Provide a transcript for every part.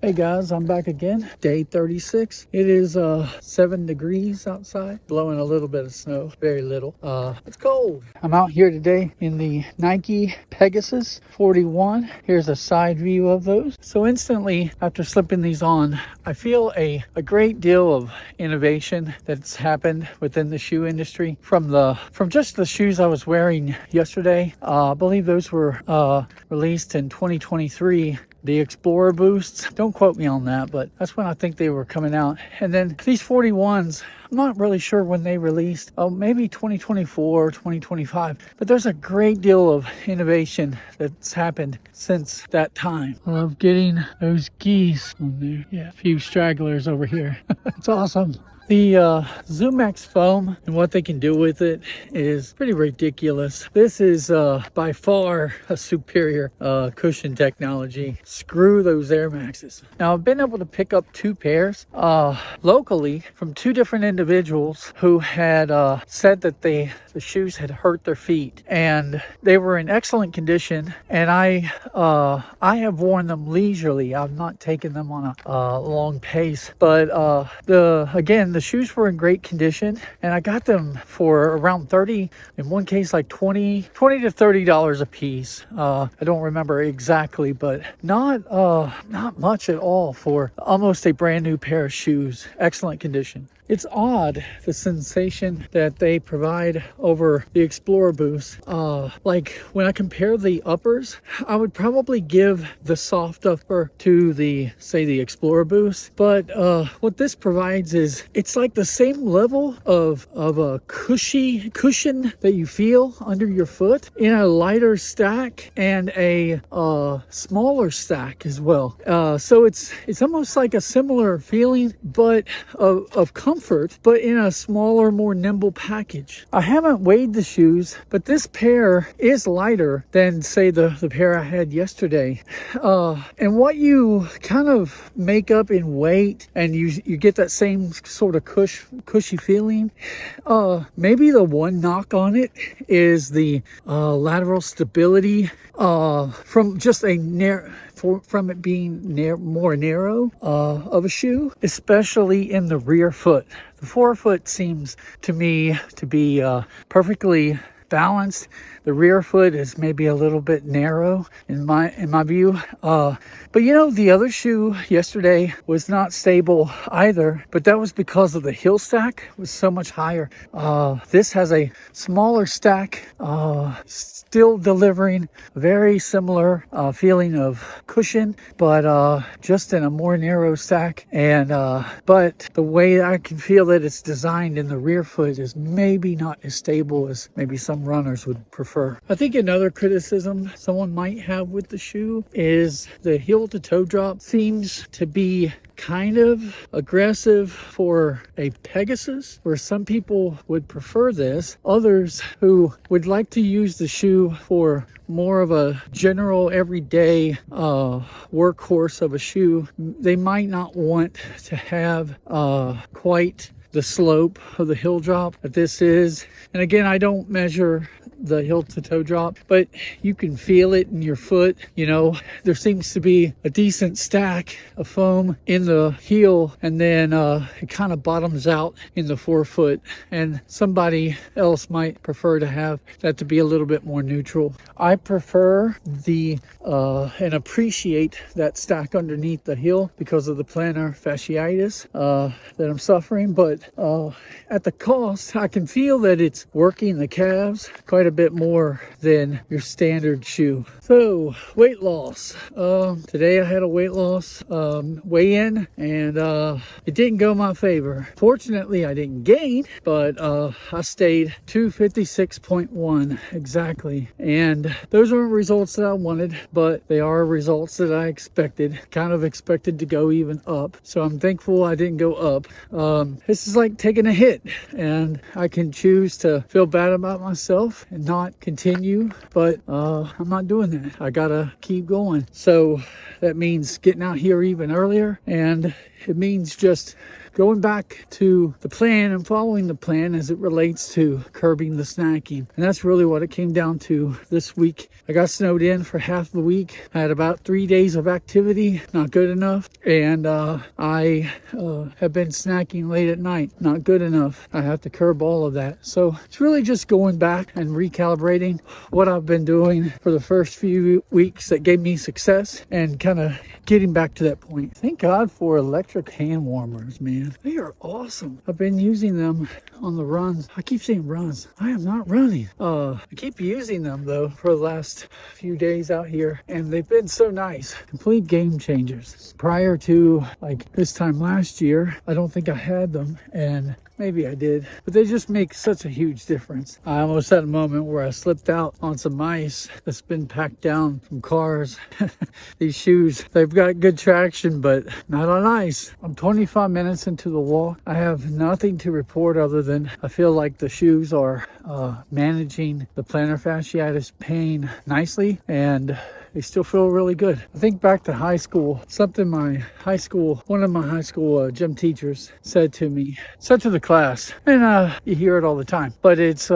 Hey guys, I'm back again. Day 36. It is 7 degrees outside, blowing a little bit of snow, very little. It's cold. I'm out here today in the Nike Pegasus 41. Here's a side view of those. So instantly after slipping these on, I feel a great deal of innovation that's happened within the shoe industry from just the shoes I was wearing yesterday. I believe those were released in 2023. The Explorer Boosts, don't quote me on that, but that's when I think they were coming out. And then these 41s, I'm not really sure when they released. Oh, maybe 2024, 2025. But there's a great deal of innovation that's happened since that time. I love getting those geese on there. Yeah, a few stragglers over here. It's awesome. The ZoomX foam and what they can do with it is pretty ridiculous. This is by far a superior cushion technology. Screw those Air Maxes. Now, I've been able to pick up 2 pairs locally from 2 different individuals who had said that the shoes had hurt their feet, and they were in excellent condition. And I have worn them leisurely. I've not taken them on a long pace, but the shoes were in great condition, and I got them for around 30, in one case like 20 to $30 a piece. I don't remember exactly, but not much at all for almost a brand new pair of shoes. Excellent condition. It's odd, the sensation that they provide over the Explorer Boost. Like when I compare the uppers, I would probably give the soft upper to the Explorer Boost. But what this provides is, it's like the same level of a cushion that you feel under your foot in a lighter stack and a smaller stack as well. So it's almost like a similar feeling, but of comfort, but in a smaller, more nimble package. I haven't weighed the shoes, but this pair is lighter than, say, the pair I had yesterday. And what you kind of make up in weight, and you get that same sort of cushy feeling. Maybe the one knock on it is the lateral stability from just from it being more narrow of a shoe, especially in the rear foot. The forefoot seems to me to be perfectly balanced. The rear foot is maybe a little bit narrow in my view. But you know, the other shoe yesterday was not stable either, but that was because of the heel stack was so much higher. This has a smaller stack, still delivering a very similar feeling of cushion, but just in a more narrow stack. And but the way I can feel that it's designed in the rear foot is maybe not as stable as maybe some runners would prefer. I think another criticism someone might have with the shoe is the heel to toe drop seems to be kind of aggressive for a Pegasus, where some people would prefer this. Others who would like to use the shoe for more of a general everyday workhorse of a shoe, they might not want to have quite the slope of the heel drop that this is. And again, I don't measure the heel to toe drop, but you can feel it in your foot. You know, there seems to be a decent stack of foam in the heel, and then it kind of bottoms out in the forefoot, and somebody else might prefer to have that to be a little bit more neutral. I prefer and appreciate that stack underneath the heel because of the plantar fasciitis that I'm suffering, but at the cost, I can feel that it's working the calves quite a bit more than your standard shoe. So, weight loss. Today I had a weight loss weigh-in, and it didn't go my favor. Fortunately, I didn't gain, but I stayed 256.1 exactly. And those aren't results that I wanted, but they are results that I expected. Kind of expected to go even up. So I'm thankful I didn't go up. This is like taking a hit, and I can choose to feel bad about myself and not continue, but I'm not doing that. I gotta keep going. So that means getting out here even earlier, and it means just going back to the plan and following the plan as it relates to curbing the snacking. And that's really what it came down to this week. I got snowed in for half the week. I had about 3 days of activity, not good enough. And I have been snacking late at night, not good enough. I have to curb all of that. So it's really just going back and recalibrating what I've been doing for the first few weeks that gave me success and kind of getting back to that point. Thank God for electric hand warmers, man. They are awesome. I've been using them on the runs. I keep saying runs. I am not running. I keep using them though for the last few days out here, and they've been so nice. Complete game changers. Prior to like this time last year, I don't think I had them, and maybe I did, but they just make such a huge difference. I almost had a moment where I slipped out on some ice that's been packed down from cars. These shoes, they've got good traction, but not on ice. I'm 25 minutes into the walk. I have nothing to report other than I feel like the shoes are managing the plantar fasciitis pain nicely, and they still feel really good. I think back to high school, something one of my high school gym teachers said to me, said to the class, and you hear it all the time, but it's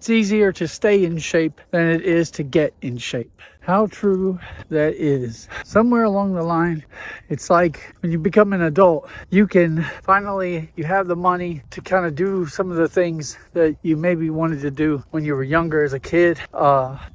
easier to stay in shape than it is to get in shape. How true that is. Somewhere along the line, it's like when you become an adult, you have the money to kind of do some of the things that you maybe wanted to do when you were younger as a kid.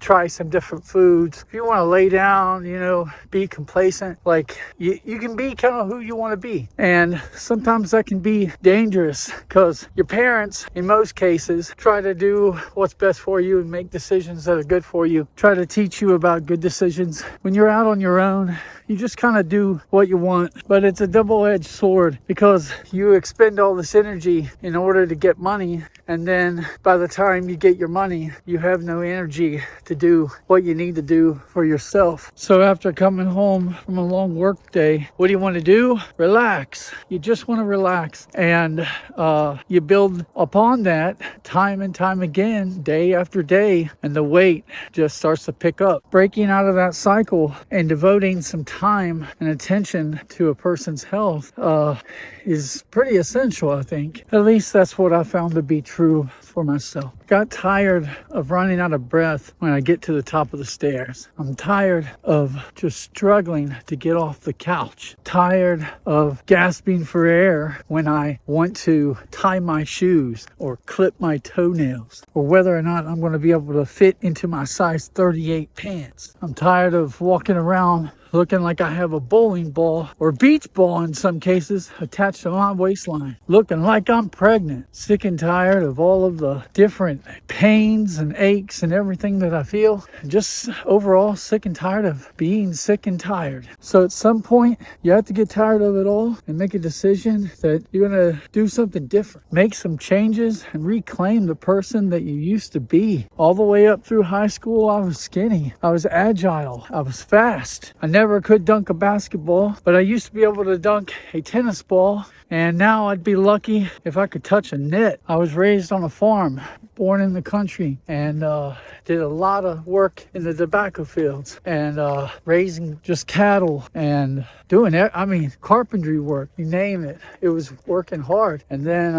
Try some different foods. If you want to lay down, be complacent, like you can be kind of who you want to be. And sometimes that can be dangerous because your parents, in most cases, try to do what's best for you and make decisions that are good for you. Try to teach you about good decisions. When you're out on your own, you just kind of do what you want, but it's a double-edged sword because you expend all this energy in order to get money, and then by the time you get your money, you have no energy to do what you need to do for yourself. So after coming home from a long work day, what do you want to do? Relax. You just want to relax, and you build upon that time and time again, day after day, and the weight just starts to pick up. Breaking out of that cycle and devoting some time and attention to a person's health is pretty essential, I think. At least that's what I found to be true for myself. Got tired of running out of breath when I get to the top of the stairs. I'm tired of just struggling to get off the couch. Tired of gasping for air when I want to tie my shoes or clip my toenails, or whether or not I'm going to be able to fit into my size 38 pants. I'm tired of walking around looking like I have a bowling ball or beach ball in some cases attached to my waistline, looking like I'm pregnant. Sick and tired of all of the different pains and aches and everything that I feel. Just overall sick and tired of being sick and tired. So at some point, you have to get tired of it all and make a decision that you're going to do something different. Make some changes and reclaim the person that you used to be. All the way up through high school, I was skinny. I was agile. I was fast. I never could dunk a basketball, but I used to be able to dunk a tennis ball, and now I'd be lucky if I could touch a net. I was raised on a farm, born in the country, and did a lot of work in the tobacco fields and raising just cattle and doing carpentry work, you name it. It was working hard. And then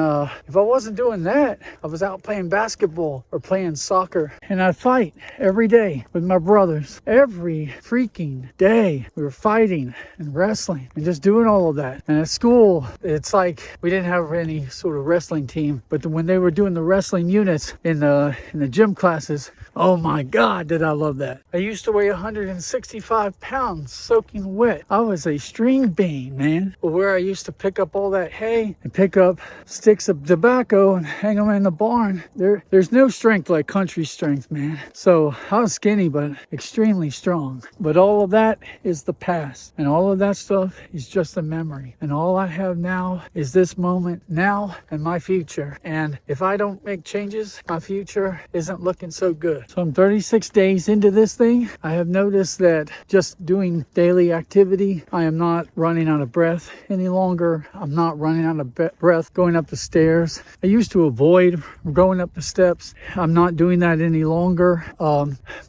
if I wasn't doing that, I was out playing basketball or playing soccer, and I'd fight every day with my brothers. Every freaking day we were fighting and wrestling and just doing all of that. And at school, it's like we didn't have any sort of wrestling team, but when they were doing the wrestling units in the gym classes, oh my God, did I love that. I used to weigh 165 pounds soaking wet. I was a string bean, man. But where I used to pick up all that hay and pick up sticks of tobacco and hang them in the barn, there's no strength like country strength, man. So I was skinny, but extremely strong. But all of that is the past, and all of that stuff is just a memory. And all I have now is this moment now and my future. And if I don't make changes, my future isn't looking so good. good. So I'm 36 days into this thing. I have noticed that just doing daily activity, I am not running out of breath any longer. I'm not running out of breath going up the stairs. I used to avoid going up the steps. I'm not doing that any longer.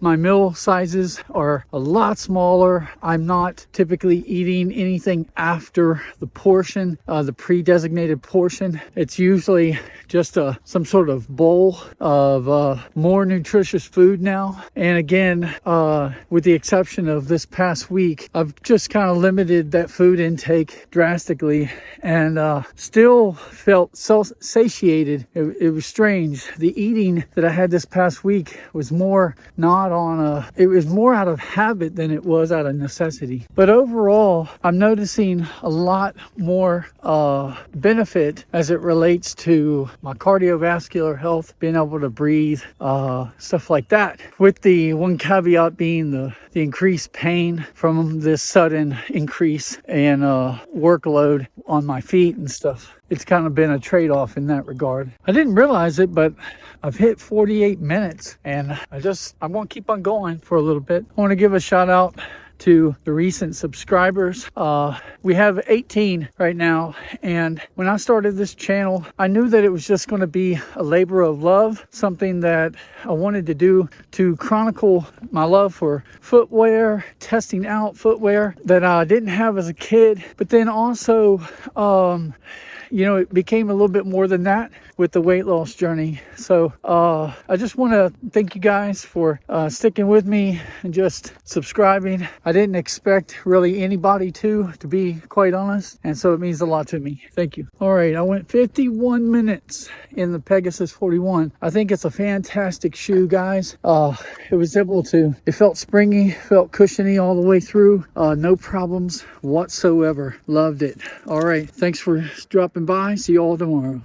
My meal sizes are a lot smaller. I'm not typically eating anything after the portion, the pre-designated portion. It's usually just some sort of bowl of more nutritious food now. And again, with the exception of this past week, I've just kind of limited that food intake drastically, and still felt so satiated. It was strange. The eating that I had this past week was more not on it was more out of habit than it was out of necessity. But overall, I'm noticing a lot more benefit as it relates to my cardiovascular health, being able to breathe, stuff like that, with the one caveat being the increased pain from this sudden increase in workload on my feet and stuff. It's kind of been a trade-off in that regard. I didn't realize it, but I've hit 48 minutes, and I'm going to keep on going for a little bit. I want to give a shout out to the recent subscribers. We have 18 right now, and when I started this channel, I knew that it was just going to be a labor of love, something that I wanted to do to chronicle my love for footwear, testing out footwear that I didn't have as a kid, but then also it became a little bit more than that with the weight loss journey. So I just want to thank you guys for sticking with me and just subscribing. I didn't expect really anybody to be quite honest, and so it means a lot to me. Thank you. All right, I went 51 minutes in the Pegasus 41. I think it's a fantastic shoe, guys. It felt springy, felt cushiony all the way through. No problems whatsoever. Loved it. All right, thanks for dropping by. See you all tomorrow.